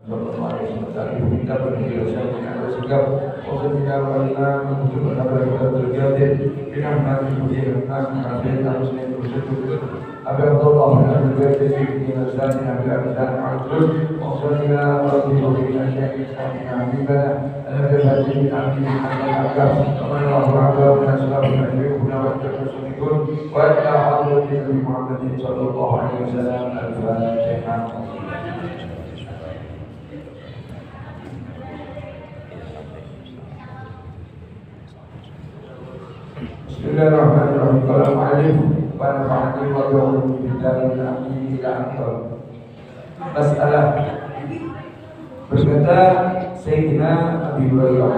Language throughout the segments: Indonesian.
kita berdosa dengan bersikap positif karena untuk bersabar terjadi dengan mati budi kafir harus bersyukur agar Allah berkati di nazar Nabi dan Abdul maksudnya waktu kita syaitan ibadah ada bagi kami agar Allah berkata nasab wa tersunikun wa ila hadrati Muhammad sallallahu alaihi wasallam al-Fatihah. Bismillahirrahmanirrahim. Kalau ma'alif wa nafa'ani wa yawmi bidarin amin ila akhir. Masalah berkata Sayyidina Abi Hurairah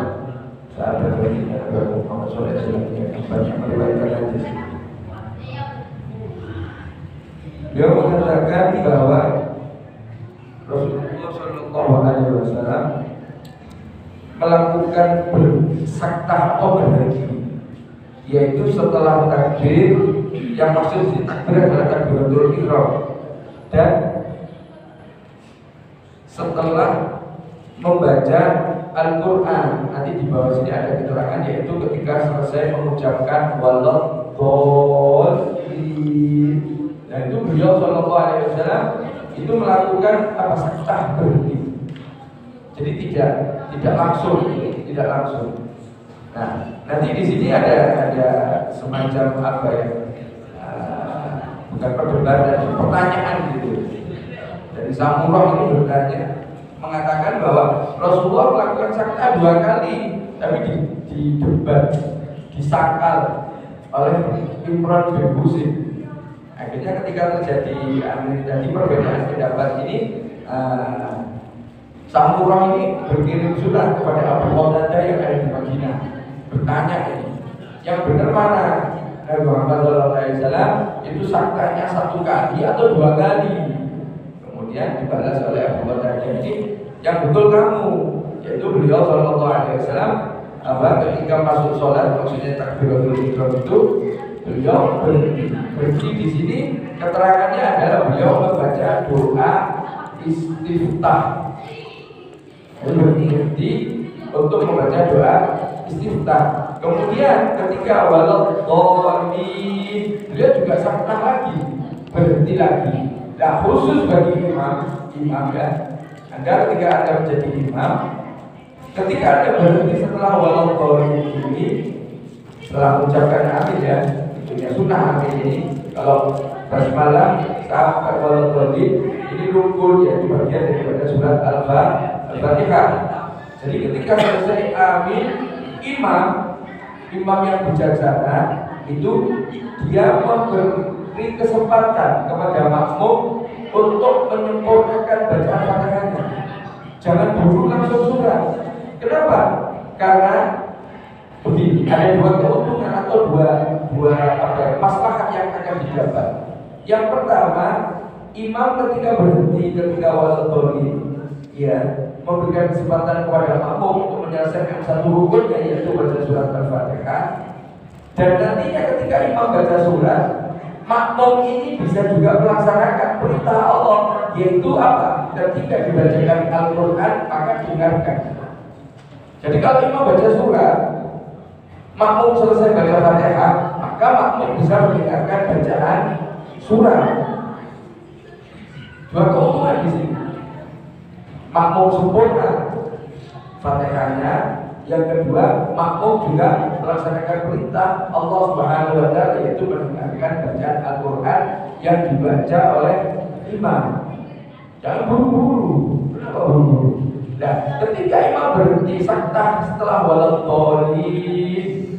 sahabat baginda Nabi Muhammad SAW yang banyak meriwayatkan hadis. Beliau mengatakan bahwa Rasulullah SAW melakukan bersaktah atau berhaji, yaitu setelah takbir, yang maksud di takbir adalah takbiratul ihram, dan setelah membaca Al-Quran. Nanti di bawah sini ada keterangan, yaitu ketika selesai mengucapkan waladhdallin. Nah itu beliau Shallallahu Alaihi Wasallam itu melakukan apa, saktah berhenti. Jadi tidak langsung. Nah, nanti di sini ada semacam apa ya, bukan perdebatan, pertanyaan gitu. Dari Samurah ini bertanya, mengatakan bahwa Rasulullah melakukan saktah 2 kali, tapi didebat, disangkal oleh Imran bin Husain. Akhirnya ketika terjadi tadi perbedaan pendapat ini, Samurah ini berkirim surat kepada Abu Qatadah yang ada di Madinah, bertanya ini, yang benar mana? Nabi Muhammad SAW itu saktahnya 1 kali atau 2 kali? Kemudian dibalas oleh Abu Qatadah ini, yang betul kamu, yaitu beliau SAW ketika masuk sholat, maksudnya takbiratul ihram itu beliau berhenti di sini. Keterangannya adalah beliau membaca doa istiftah. Berhenti untuk membaca doa istiftah. Kemudian ketika waladhdallin, beliau juga saktah lagi, berhenti lagi. Nah khusus bagi imam ya, Anda ketika Anda menjadi imam, ketika Anda berhenti setelah waladhdallin ini, setelah mengucapkan amin ya, itunya sunnah amin ini. Kalau basmalah sahabat waladhdallin ini rukun ya, di bagian daripada surat Al-Fatihah. Jadi ketika selesai amin, imam yang bijaksana itu dia memberi kesempatan kepada makmum untuk menyempurnakan bacaan Fatihahnya. Jangan buru langsung surat. Kenapa? Karena begini, ada 2 keuntungan atau dua maslahat yang akan didapat. Yang pertama, imam ketika berhenti ketika waladhdallin, ya, memberikan kesempatan kepada makmum untuk menyelesaikan 1 rukunnya, yaitu baca surat Al-Fatihah. Dan nantinya ketika imam baca surat, makmum ini bisa juga melaksanakan perintah Allah, yaitu apa? Ketika dibacakan Al-Quran, maka dengarkan. Jadi kalau imam baca surat, makmum selesai baca Fatihah, maka makmum bisa mendengarkan bacaan surat. 2 keuntungan di sini. Makmum sempurna Fatihahnya. Yang kedua, makmum juga melaksanakan perintah Allah Subhanahu wa Ta'ala, yaitu mendengarkan bacaan Al-Quran yang dibaca oleh imam. Jangan buru-buru. Kenapa buru-buru? Nah, ketika imam berhenti saktah setelah waladhdallin,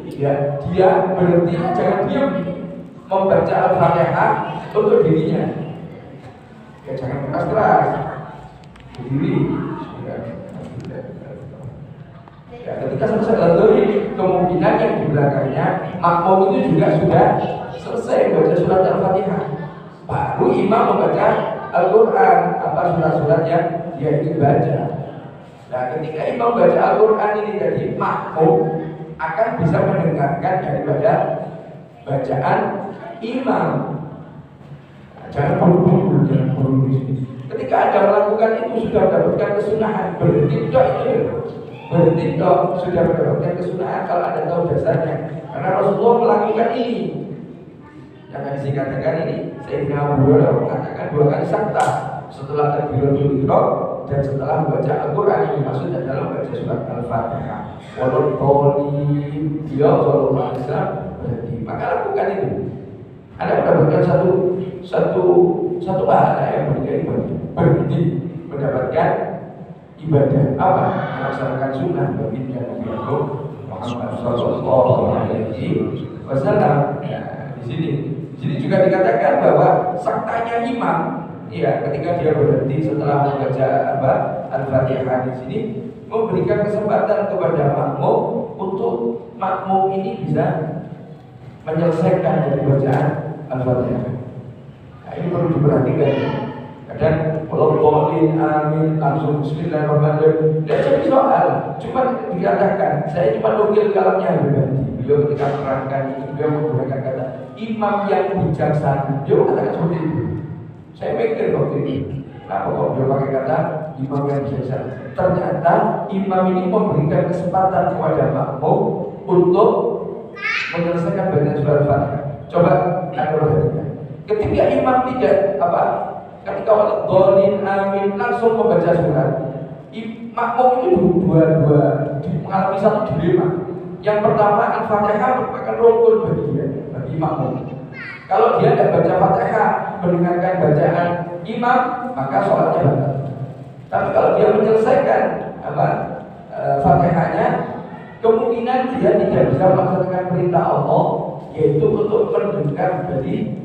dia berhenti, jangan diam, membaca Al-Fatihah untuk dirinya. Ya jangan keras-keras, berdiri. Ya, ketika selesai waladhdallin, kemungkinan yang di belakangnya makmum itu juga sudah selesai membaca surat Al-Fatihah. Baru imam membaca Al-Quran, apa surat-surat yang dia ingin baca. Nah, ketika imam baca Al-Quran ini, jadi makmum akan bisa mendengarkan daripada bacaan imam. Jangan buru-buru. Ketika ketika Anda melakukan itu sudah mendapatkan kesunahan, berhenti tidak itu, berhenti tidak sudah mendapatkan kesunahan kalau Anda tahu dasarnya. Karena Rasulullah melakukan ini. Yang dikatakan ini, Sayyidina Abu Hurairah mengatakan 2 kali sakta setelah takbiratul ihram dan setelah membaca Al-Quran. Yang dimaksud adalah membaca surat Al-Fatihah. Walaupun dia sallallahu alaihi wasallam berhenti, maka lakukan itu. Anda mendapatkan satu pahala yang berhenti mendapatkan ibadah apa? Melaksanakan sunnah bagi Nabi Muhammad sallallahu alaihi wasallam. Di sini juga dikatakan bahwa saktanya imam, ya, ketika dia berhenti setelah membaca Al-Fatihah di sini memberikan kesempatan kepada makmum untuk makmum ini bisa menyelesaikan dari bacaan Al-Fatihah. Nah, ini perlu diperhatikan. Kadang kalau boleh amin langsung bismillahirrahmanirrahim, tidak jadi soal. Cuma dikatakan, saya cuma nukil kalamnya Habib. Beliau ketika menerangkan ini, beliau menggunakan kata imam yang bijaksana. Beliau katakan seperti itu. Saya mikir waktu ini, kenapa kok beliau pakai kata imam yang bijaksana? Ternyata imam ini memberikan kesempatan kepada makmum untuk menyelesaikan bacaan surat Al-Fatihah. Coba Anda perhatikan. Ketika imam tidak ketika walidhalin amin langsung membaca surat, makmum itu dua mengalami satu dilema. Yang pertama, Al-Fatihah merupakan rukun bagi makmum. Kalau dia tidak baca Fatihah mendengarkan bacaan imam, maka sholatnya batal. Tapi kalau dia menyelesaikan Fatihahnya, kemungkinan dia tidak bisa melaksanakan perintah Allah, yaitu untuk mendengar dari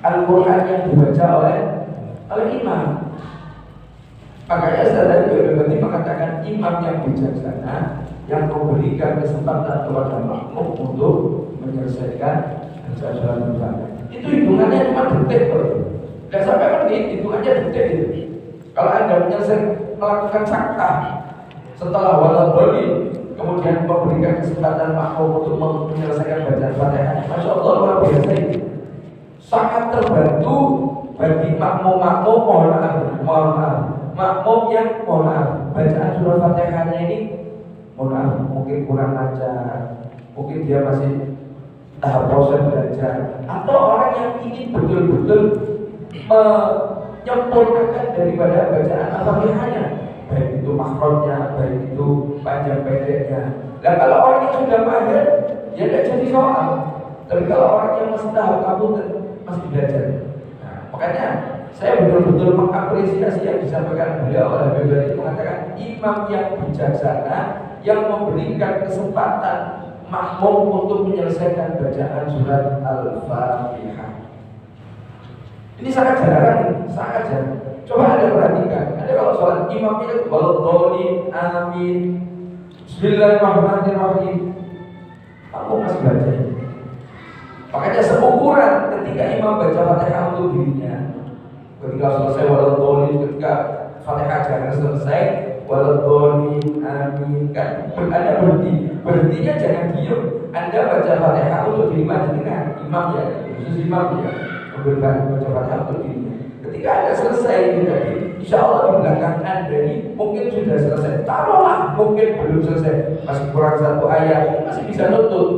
Al-Quran yang dibaca oleh imam. Makanya saya tadi mengatakan imam yang bijaksana yang memberikan kesempatan kepada makmum untuk menyelesaikan bacaan surat Al-Fatihah. Itu hitungannya cuma detik, bro. Tidak sampai menit, hitungannya detik itu. Kalau Anda melakukan sakta setelah waladhalin, kemudian memberikan kesempatan makmum untuk menyelesaikan bacaan Fatihah, Masya Allah luar biasa itu. Sangat terbantu bagi makmum-makmum mohon maaf, makmum yang mohon maaf bacaan surat Fatihahnya ini mohon maaf mungkin kurang lancar, mungkin dia masih tahap proses belajar, atau orang yang ingin betul-betul menyempurnakan daripada bacaan Al-Fatihahnya, baik itu makhrajnya, baik itu panjang pendeknya. Dan kalau orang yang sudah mahir, dia tidak jadi soal. Tapi kalau orang yang masih tahap kabut masih belajar. Nah, makanya saya betul-betul mengapresiasi yang disampaikan beliau oleh beliau mengatakan imam yang bijaksana yang memberikan kesempatan makmum untuk menyelesaikan bacaan surat Al-Fatihah. Ini sangat jarang, sangat jarang. Coba Anda perhatikan, Anda kalau sholat imamnya waladhalin amin bismillahirrahmanirrahim, kamu masih baca. Makanya seukuran ketika imam baca Fatihah untuk dirinya, ketika selesai waladhalin, ketika Fatihah jangan selesai waladhalin amin, kan Anda berhentinya jangan diam. Anda baca Fatihah untuk diri dengan imam ya, khusus imam ya, memberikan baca Fatihah untuk dirinya. Ketika Anda selesai ini tadi, insya Allah di belakang Anda ini mungkin sudah selesai. Taruhlah mungkin belum selesai, masih kurang satu ayat, masih bisa nutut,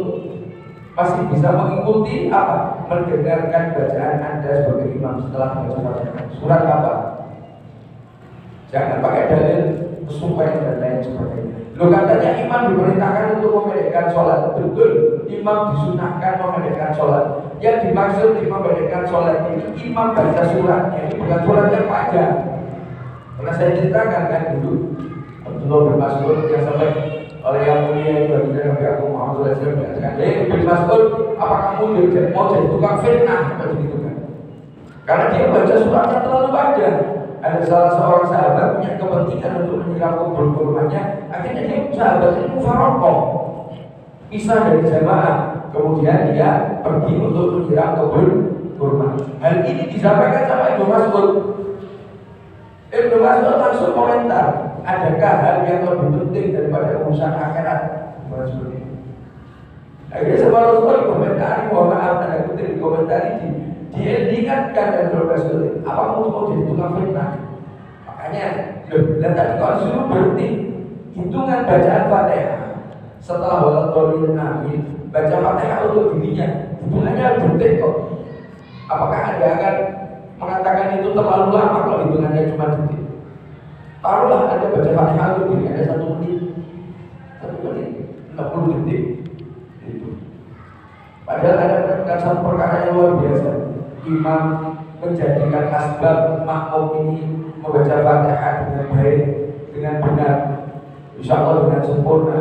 masih bisa mengikuti mendengarkan bacaan Anda sebagai imam setelah baca Fatihah. Surat apa? Jangan pakai dalil kesukaan dan lain sebagainya. Loh, katanya imam diperintahkan untuk memendekkan sholat. Betul, imam disunahkan memendekkan sholat. Yang dimaksud di memendekkan sholat ini imam baca suratnya, ini bukan surat yang panjang. Pernah saya ceritakan kan dulu Abdullah bin Mas'ud yang sampai oleh yang mulia itu baginda Nabi Agung Muhammad SAW mengatakan, bin Mas'ud, apa kamu mau jadi tukang fitnah? Begitu kan? Karena dia baca suratnya terlalu panjang. Ada salah seorang sahabat punya kepentingan untuk menyiram kurbannya, akhirnya dia sahabat itu mufarokoh, pisah dari jamaah, kemudian dia pergi untuk menyiram kurban. Hal ini disampaikan sama Ibnu Mas'ud. Ibnu Mas'ud langsung komentar, adakah hal yang lebih penting daripada urusan akhirat? Seperti itu. Akhirnya sama Rasul komentari, mohon maaf tanda kutip di komentari diingatkan dan berbagai apa kamu mau jadi tukang fitnah? Makanya, dan tadi kalau disuruh berhenti hitungan bacaan Fatihah setelah waladhdallin amin, baca Fatihah untuk dirinya, hitungannya detik kok. Apakah Anda akan mengatakan itu terlalu lama kalau hitungannya cuma detik? Taruhlah Anda baca Fatihah untuk diri Anda 1 menit, 60 detik. Itu. Padahal ada satu perkara yang luar biasa. Imam menjadikan asbab makmum ini membaca Fatihah dengan baik, dengan benar, insya Allah dengan sempurna.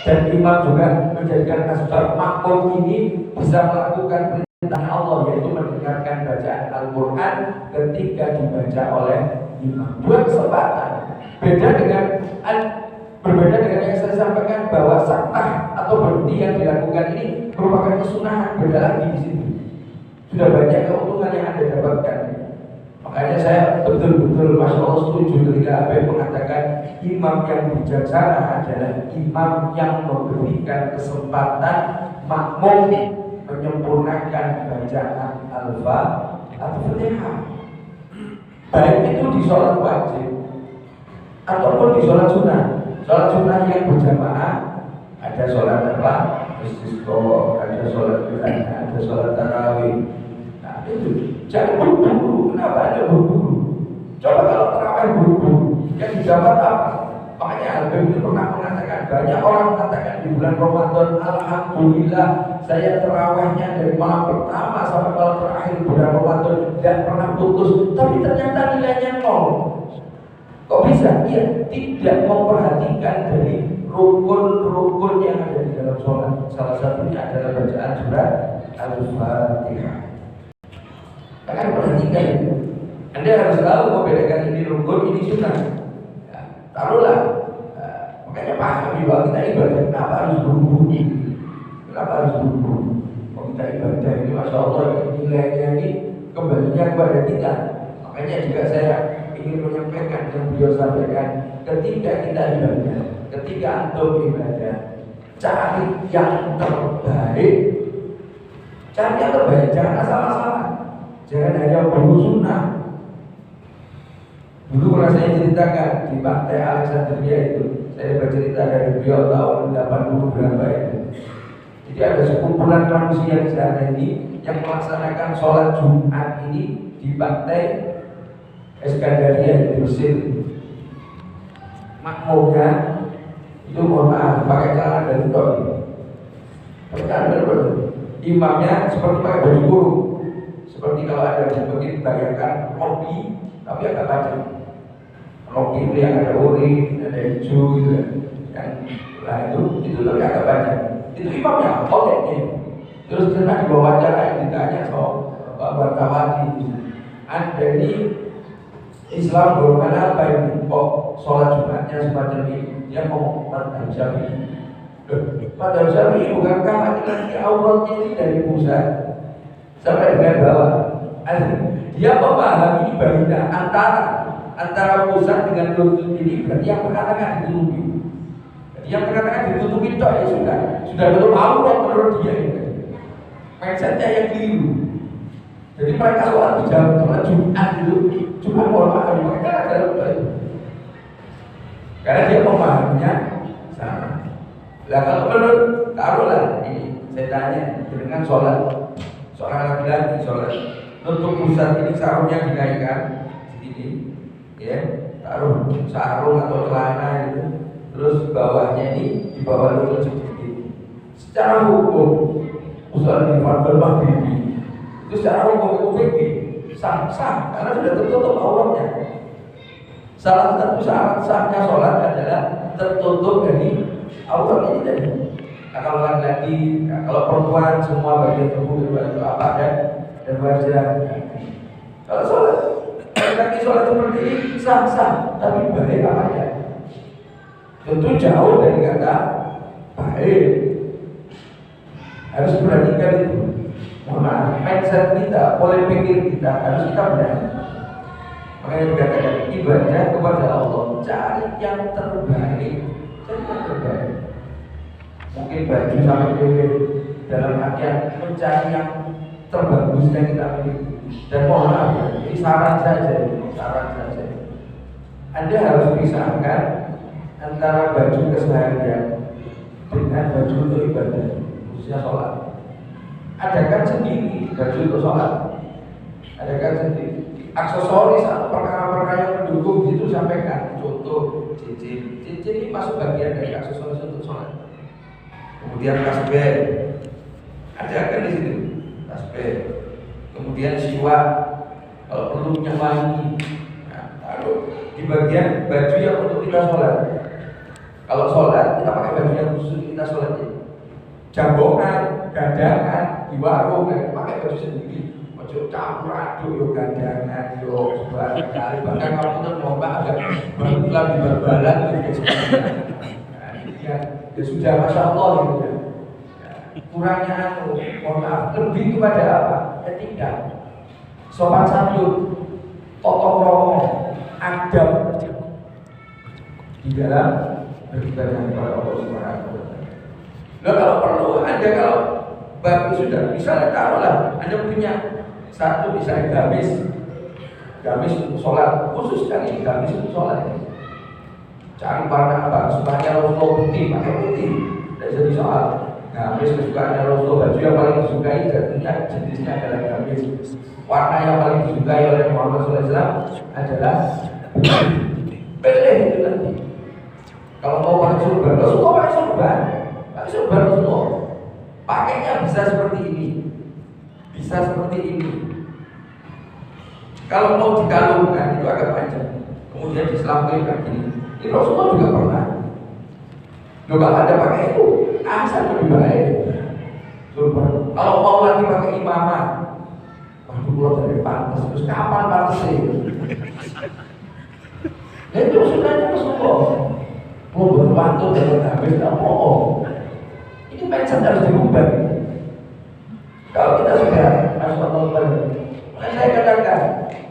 Dan imam juga menjadikan asbab makmum ini bisa melakukan perintah Allah, yaitu mendengarkan bacaan Al-Quran ketika dibaca oleh imam. Dua kesempatan. Berbeda dengan yang saya sampaikan bahwa saktah atau berhenti yang dilakukan ini merupakan kesunahan. Beda lagi di sini. Sudah banyak keuntungan yang Anda dapatkan. Makanya saya betul-betul Masya Allah setuju ketika Habib mengatakan imam yang bijaksana adalah imam yang memberikan kesempatan makmum menyempurnakan bacaan Al-Fatihah. Baik itu di sholat wajib ataupun di sholat sunnah. Sholat sunnah yang berjamaah, ada sholat apa? Istisqa, ada sholat duha, ada sholat tarawih. Nah itu jangan buru-buru. Kenapa ada buru-buru? Coba kalau tarawih buru-buru, yang didapat apa? Makanya Al-Habib itu pernah mengatakan, banyak orang mengatakan di bulan Ramadan, alhamdulillah saya tarawihnya dari malam pertama sampai malam terakhir bulan Ramadan tidak pernah putus. Tapi ternyata nilainya 0. Kok bisa? Iya, tidak memperhatikan dari rukun-rukun yang ada di dalam sholat. Salah satunya adalah bacaan surat Al-Fatihah. Kalian perhatikan, Anda harus tahu membedakan ini rukun, ini sunnah. Ya, taruhlah, makanya pahami bahwa kita ibadah kenapa harus buru-buru? Kenapa harus buru-buru? Kalau kita ibadah ini, masya Allah, nilainya ini kembalinya kepada kita. Makanya juga saya ingin menyampaikan yang beliau sampaikan, ketika kita ibadah, ketika antum ibadah, cari yang terbaik. Cari yang terbaik, jangan asal-asalan, jangan hanya buru sunnah. Dulu pernah saya ceritakan di Pantai Alexandria itu, saya bercerita dari beliau tahun 80 berapa itu. Jadi ada sekumpulan manusia di sana ini yang melaksanakan sholat Jumat ini di Pantai Eskandaria di Mesir. Makmumnya itu mohon maaf pakai celana dan tok. Imamnya seperti pakai baju kurung, seperti kalau ada mungkin bayangkan rompi tapi agak panjang. Rompi itu yang ada ori, ada hijau gitu kan. Yang itu tapi agak panjang. Itu imamnya, otaknya. Terus pernah diwawancara yang ditanya soal Pak Wartawati, Anda ini Islam golongan apa ini? Kok sholat Jumatnya semacam ini? Dia ngomong Madhab Syafi'i. Madhab Syafi'i bukankah laki-laki auratnya ini dari pusat sampai dengan bawah? Dia memahami bahwa antara pusat dengan lutut ini berarti yang perkatakan ditutupi. Yang perkatakan ditutupi itu ya sudah tutup aurat menurut dia. Mindsetnya yang keliru. Jadi mereka sholat Jumat itu cuma mohon maaf mereka ada lupa itu. Karena dia memahaminya sama. Lah kalau menurut taruhlah ini saya tanya dengan sholat seorang laki-laki sholat untuk pusat ini sarungnya dinaikkan segini, ya taruh sarung atau celana itu, terus bawahnya ini di bawah lutut sedikit. Secara hukum usaha di Fardhu Maghribi itu secara hukum sah karena sudah tertutup auratnya. Salah satu syarat sahnya sholat adalah tertutup dari aurat ini tadi. Nah, kalau laki-laki, kalau perempuan semua bagian tubuh itu apa dan wajah. Kalau sholat laki sholat seperti ini sah tapi baik apa ya? Tentu jauh dari kata baik. Harus perhatikan itu. Maaf, mindset kita, pola pikir kita harus kita benar. Makanya dikatakan ibadah kepada Allah, cari yang terbaik, Mungkin baju sampai pilih dalam artian mencari yang terbagus yang kita miliki. Dan mohon maaf, ini saran saja. Anda harus pisahkan antara baju keseharian dengan baju untuk ibadah, khususnya sholat. Adakan sendiri baju untuk sholat, adakan sendiri aksesoris atau perkara-perkara yang mendukung itu sampaikan. Contoh cincin ini masuk bagian dari aksesoris untuk sholat. Kemudian tasbih, adakan di situ tasbih. Kemudian siwak, kalau perlu minyak wangi. Nah, lalu di bagian baju yang untuk kita sholat. Kalau sholat kita pakai baju yang khusus kita sholat. Jambongan, gandangan di warung, pakai baju sendiri. Baju campur aduk, yo gandangan, yo sebarang kali. Bahkan kamu tuh lomba ada berbulan di berbalan gitu. Nah, ini ya sudah masya Allah gitu ya. Kurangnya mohon maaf, lebih kepada apa? Etika, sopan santun, tata krama, adab di dalam beribadah kepada Allah Subhanahu wa taala. Nah, kalau perlu Anda kalau bagus sudah, misalnya taruhlah Anda punya satu misalnya gamis untuk sholat, khusus sekali gamis untuk sholat. Cari warna apa? Supaya Rasulullah putih, pakai putih, tidak jadi soal. Gamis kesukaannya Rasulullah, baju yang paling disukai tentunya jenisnya adalah gamis. Warna yang paling disukai oleh Muhammad SAW adalah pilih itu nanti. Kalau mau pakai surban, Rasulullah pakai surban, Rasulullah. Pakainya bisa seperti ini, bisa seperti ini. Kalau mau dikalungkan itu agak panjang, kemudian diselamatkan begini. Ini Rasulullah juga pernah. Loh, kalau ada pakai itu, asal lebih baik. Surban. Kalau mau lagi pakai imamah, waduh, kalau dari pantas, terus kapan pantasnya? Nah, itu sebenarnya Rasulullah. Mau berpantun dengan habis, tidak mau. Ini mindset harus diubah. Kalau kita sudah Rasulullah, saya katakan,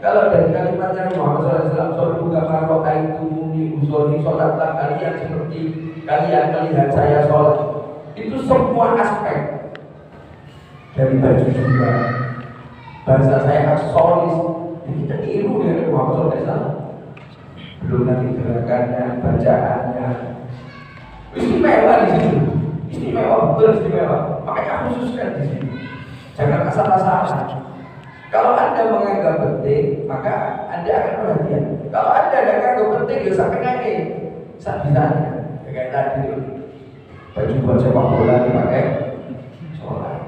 kalau dari kalimatnya Muhammad SAW, "Shollu kama ra'aitumuni usolli", sholatlah kalian seperti kalian melihat saya sholat. Itu semua aspek dari baju juga, bahasa saya aksesoris, kita tiru dari Muhammad SAW. Belum nanti gerakannya, bacaannya, istimewa di sini, istimewa, betul istimewa. Makanya khususkan di sini. Jangan asal-asalan. Kalau Anda menganggap penting, maka Anda akan perhatian. Kalau Anda tidak menganggap penting, ya sampai nanti sabisanya. Kayak tadi itu, baju buat sepak bola dipakai sholat.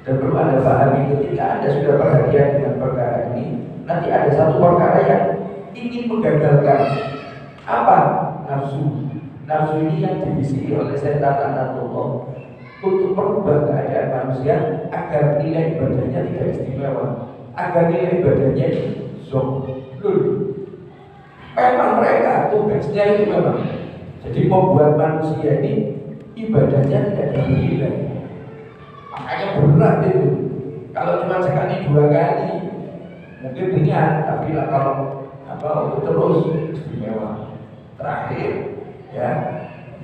Dan perlu Anda pahami ketika Anda sudah perhatian dengan perkara ini, nanti ada satu perkara yang ingin menggagalkan. Apa? Nafsu. Nafsu ini yang dibisiki oleh setan Allah untuk merubah keadaan manusia agar nilai ibadahnya tidak istimewa, agar nilai ibadahnya zohlul. Memang mereka tugasnya itu memang jadi membuat manusia ini ibadahnya tidak ada nilai. Makanya berat itu. Kalau cuma sekali dua kali mungkin ringan, tapi lah kalau untuk terus istimewa. Terakhir ya,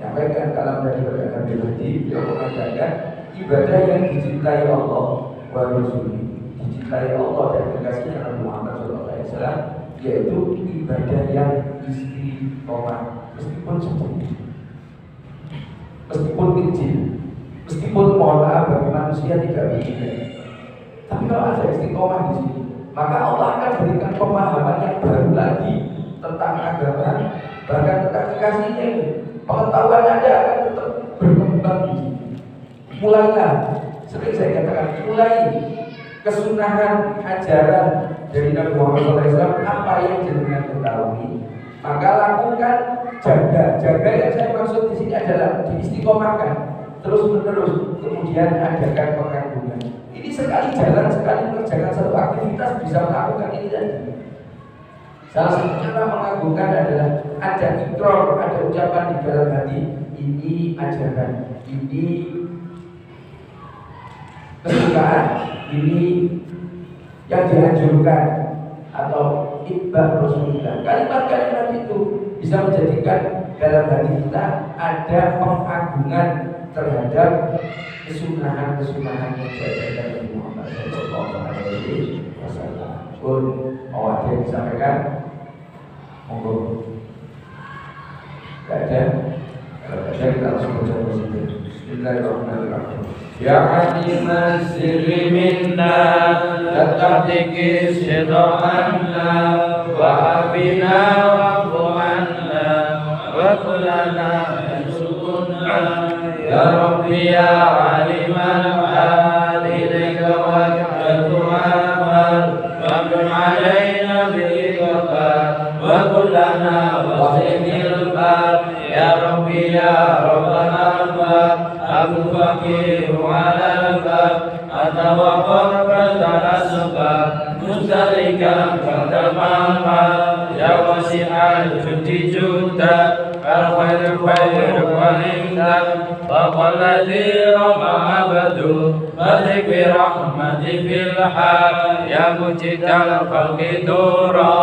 nyampaikan kalau dari berkata pribadi, dia mengatakan ibadah yang dicintai Allah wa Rasuli, dicintai Allah dan kekasihnya Nabi Muhammad SAW, yaitu ibadah yang istiqomah, meskipun sedikit, meskipun kecil, meskipun mohon maaf bagi manusia tidak begitu. Tapi kalau ada istiqomah di sini, maka Allah akan berikan pemahaman yang baru lagi tentang agama, bahkan tentang kekasihnya itu. Pengetahuan Anda akan tetap berkembang di sini. Mulailah, sering saya katakan, mulai kesunahan ajaran dari Nabi Muhammad SAW, apa yang jenengan ketahui, maka lakukan, jaga yang saya maksud di sini adalah diistiqomahkan terus menerus, kemudian adakan pengagungan. Ini sekali jalan, sekali mengerjakan satu aktivitas bisa melakukan ini tadi. Salah satu cara mengagungkan adalah ada ikrar, ada ucapan di dalam hati, ini ajaran, ini kesukaan, ini yang dianjurkan, atau itba Rasulullah. Kalimat-kalimat itu bisa menjadikan dalam hati kita ada pengagungan terhadap kesunahan-kesunahan yang diajarkan oleh Muhammad SAW. Pun mau ada yang disampaikan, monggo. Keadaan kita harus baca Bismillahirrahmanirrahim. Ya Halimah sirri minna Tattaqiki syidha'anna Wa habina wa fu'anna Wa kulana sukunna Ya Rabbi ya Halimah hal Ilaika wajhatu amal Wabun alayna bi'ikafat Wa kulana wasimil bab Ya Rabbi ya Rabbana al-bab Aku fakiru ala al-bab Atawakar batala sebab Mustalikan kandamama Ya wasi'al judi juta Al-khair khair wa indah Faqalladhi rama abadu Batik birahmati filhaq Ya mujidal khalqi dura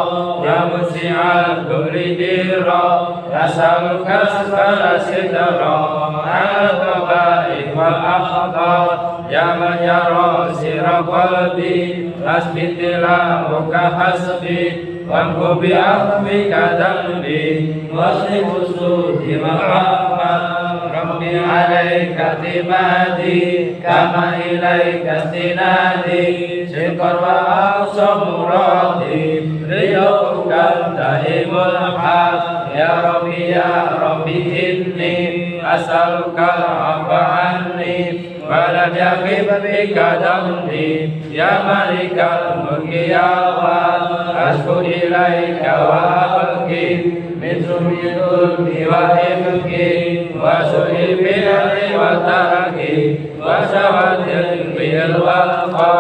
Ya musi'al kulli dira Asal kasfala sidra Al-kaba'i wal-akhtar Ya man yara sirra qalbi Asbitila muka hasbi Wamku bi'afika dhanbi Wasli usudi mahammah Rabbi alaika timadi Kama ilaika sinadi Syukar wa aqsa muradi Ridauka daimul haq Ya Rabbi ya Rabbi inni As'aluka al-'afwa anni Walam yaqib bika dhanbi Ya malikal mulki ya Allah Ashku ilaika wa abki Min sumidulmi wa hibki Wa su'i fi'li wa taraki Wa syawatil bil walqa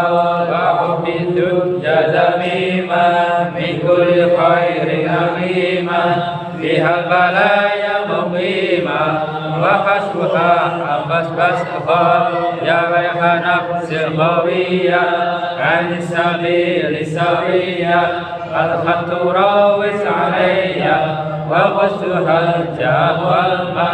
Wa hubbi dujja zamima Min kulli khairin amima Bihal balaya muqima Wa khasbuha abas basqa Ya rayha nafsil qawiyya Ani sabili sawiya Al-khattu rawis alayya Wa qasduha al-jah wal-ma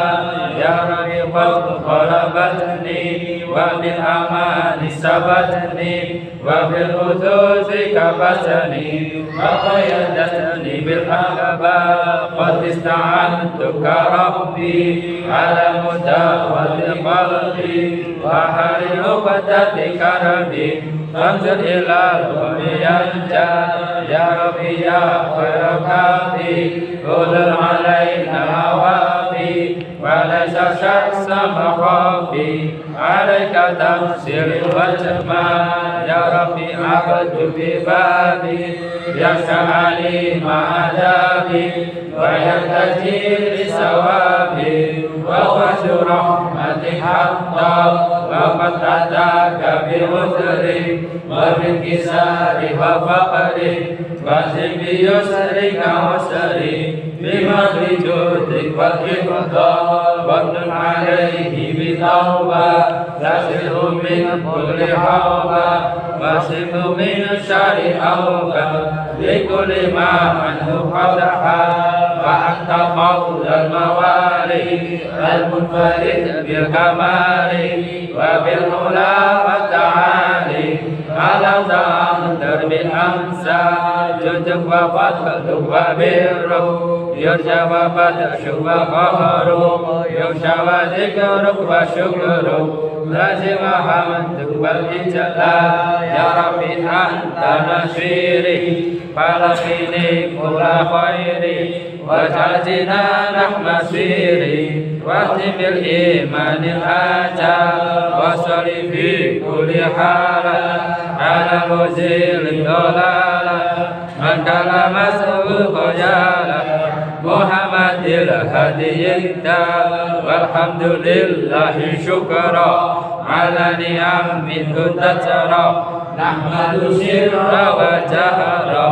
Ya rabiqat qalabatni Wa bil amani sabatni Wa bil khususi kabatni Wa qayadatni bil aqaba Qad ista'antuka rabbi Ala mudawati qalbi Wa hari uqdati karabi Fanzur ila al-qawmi yanja Ya Rabbi ya khaira kafi Ulul alayna awafi Wa laysa syaksa makhafi Alayka tamsir wajma Ya Rabbi abadu bi babi Yaksa'ali ma'adabi Wa yantaji li sawabi Wa khasyu rahmati hatta Wa qad ataka bi udri Wa bil kisari wa faqri Wa zimbi yusrika wa sari Bimagri judik wal iqdal Wa nun alayhi bi tawbah Yasiru min kulli hawba Wa simu min syari awba Likulli ma anhu qadaha Wa anta qawdal mawali Al-munfarid bil kamali Wa bil ula wa ta'ali Alam ta'am darbil amsa Jujub wa fathuk wa birru Yurja wa fathuk wa qahru Yusha wa zikruk wa syukru Lazim wa hamduk wal ijala Ya Rabbi anta nasiri Falakini kulla khairi Waj'al jinanah masiri Wahtimil imanil haja Wasali fi kulli halah Ala muzil dolala Man kala mas'ul khayala Muhammadil hadiyinta Walhamdulillahi syukra Ala ni'amin tatara Nahmadu sirra wa jahra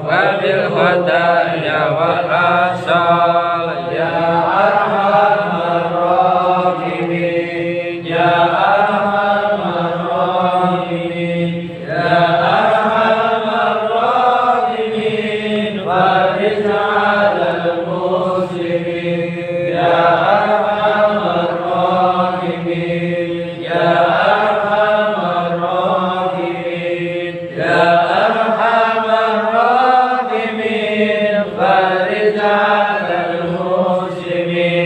Wa bil khataya wal asal Ya arhamar rahimin Ya arhamar rahimin Ya arhamar rahimin Fariz alal muslimin Ya arhamar rahimin Ya arhamar rahimin Ya arhamar rahimin Fariz alal muslimin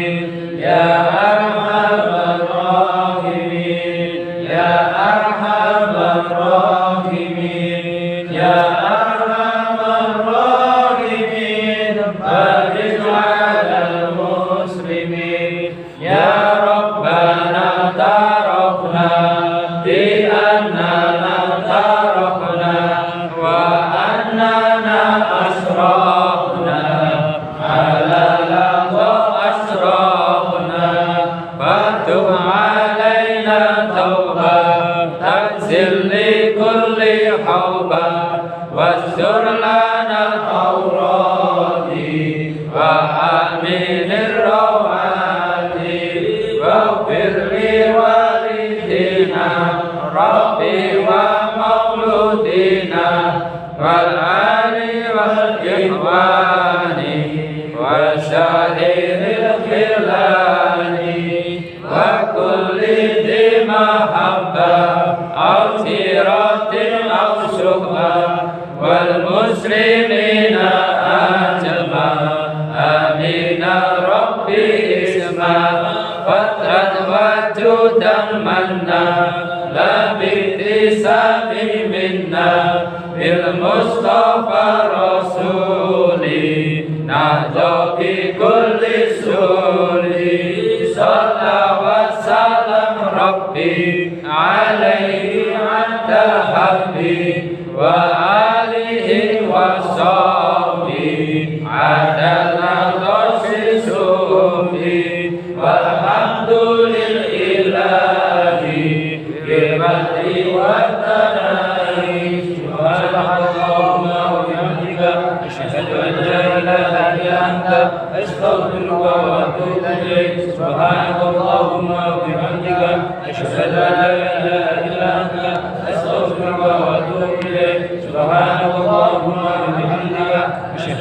وآمين الروعات واغفر لوالدينا ربي ومولودينا والآل والإخوان وسائر الخلان وكل ذي محبة أو سيرة أو شهوة والمسلمين أجمع آمين ربي اسمع فترة وجودا منا لا باكتساب منا بالمصطفى رسولي نهضى بكل سوري صلى وسلم ربي عليه عند حبي وآله وصحبه عدد عرش سوفي والحمد لله بمدح والثناء سبحان اللهم وبحمدك أشهد أن لا إله إلا أنت أستغفرك وأتوب إليك سبحانك اللهم وبحمدك أشهد أن لا إله إلا أنت أستغفرك وأتوب إليك سبحانك اللهم وبحمدك أشهد